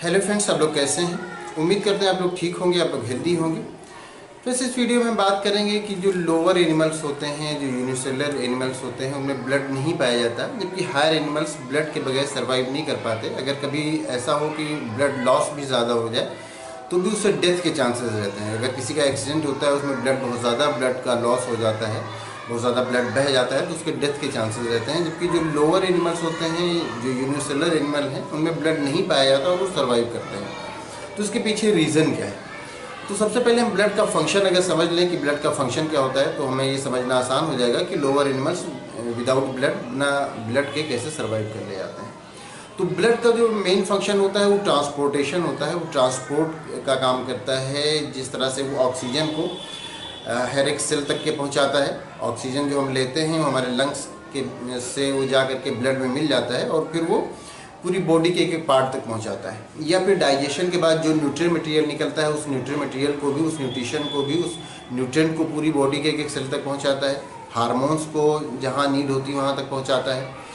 Hello friends, आप लोग कैसे हैं। उम्मीद करते हैं आप लोग ठीक होंगे, आप लोग हेल्दी होंगे। फ्रेंड्स, इस वीडियो में बात करेंगे कि जो लोअर एनिमल्स होते हैं, जो यूनिसेलुलर एनिमल्स होते हैं, उनमें ब्लड नहीं पाया जाता, जबकि हायर एनिमल्स ब्लड के बगैर सर्वाइव नहीं कर पाते। अगर कभी ऐसा हो कि ब्लड लॉस भी ज़्यादा हो जाए तो भी उससे डेथ के चांसेस रहते हैं। अगर किसी का एक्सीडेंट होता है, उसमें ब्लड बहुत ज़्यादा ब्लड का लॉस हो जाता है, बहुत ज़्यादा ब्लड बह जाता है, तो उसके डेथ के चांसेस रहते हैं। जबकि जो लोअर एनिमल्स होते हैं, जो यूनिसेलुलर एनिमल हैं, उनमें ब्लड नहीं पाया जाता और वो सर्वाइव करते हैं। तो इसके पीछे रीज़न क्या है? तो सबसे पहले हम ब्लड का फंक्शन अगर समझ लें कि ब्लड का फंक्शन क्या होता है, तो हमें ये समझना आसान हो जाएगा कि लोअर एनिमल्स विदाउट ब्लड, बिना ब्लड के कैसे सर्वाइव कर ले जाते हैं। तो ब्लड का जो मेन फंक्शन होता है वो ट्रांसपोर्टेशन होता है। वो ट्रांसपोर्ट का काम करता है। जिस तरह से वो ऑक्सीजन को हर एक सेल तक के पहुंचाता है। ऑक्सीजन जो हम लेते हैं वो हमारे लंग्स के से वो जा करके ब्लड में मिल जाता है और फिर वो पूरी बॉडी के एक एक पार्ट तक पहुंचाता है। या फिर डाइजेशन के बाद जो न्यूट्रिएंट मटेरियल निकलता है, उस न्यूट्रिएंट मटेरियल को भी, उस न्यूट्रिशन को भी, उस न्यूट्रिएंट को पूरी बॉडी के एक एक सेल तक पहुंचाता है। हार्मोन्स को जहां नीड होती है वहां तक पहुंचाता है।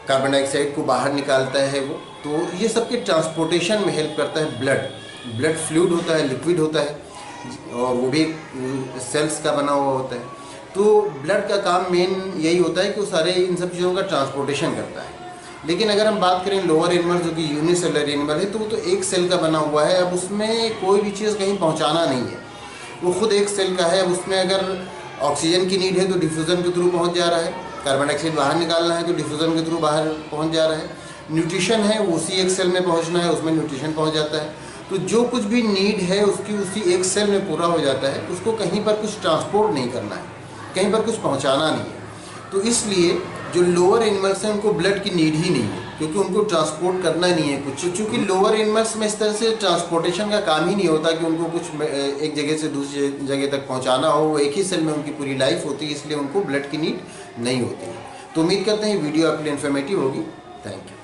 कार्बन डाइऑक्साइड को बाहर निकालता है वो। तो ये सबके ट्रांसपोर्टेशन में हेल्प करता है ब्लड। ब्लड फ्लूइड होता है, लिक्विड होता है, और वो भी सेल्स का बना हुआ होता है। तो ब्लड का काम मेन यही होता है कि वो सारे इन सब चीज़ों का ट्रांसपोर्टेशन करता है। लेकिन अगर हम बात करें लोअर एनिमल, जो कि यूनिसेलुलर एनिमल है, तो वो तो एक सेल का बना हुआ है। अब उसमें कोई भी चीज़ कहीं पहुंचाना नहीं है, वो खुद एक सेल का है। अब उसमें अगर ऑक्सीजन की नीड है तो डिफ्यूज़न के थ्रू पहुंच जा रहा है। कार्बन डाइऑक्साइड बाहर निकालना है तो डिफ्यूज़न के थ्रू बाहर पहुंच जा रहा है। न्यूट्रिशन है, वो उसी एक सेल में पहुंचना है, उसमें न्यूट्रिशन पहुंच जाता है। तो जो कुछ भी नीड है उसकी उसी एक सेल में पूरा हो जाता है। उसको कहीं पर कुछ ट्रांसपोर्ट नहीं करना है, कहीं पर कुछ पहुंचाना नहीं है। तो इसलिए जो लोअर एनिमल्स हैं उनको ब्लड की नीड ही नहीं है, क्योंकि उनको ट्रांसपोर्ट करना नहीं है कुछ। चूँकि लोअर एनिमल्स में इस तरह से ट्रांसपोर्टेशन का काम ही नहीं होता कि उनको कुछ एक जगह से दूसरी जगह तक पहुंचाना हो। वो एक ही सेल में उनकी पूरी लाइफ होती है, इसलिए उनको ब्लड की नीड नहीं होती है। तो उम्मीद करते हैं वीडियो आपके लिए इन्फॉर्मेटिव होगी। Thank you.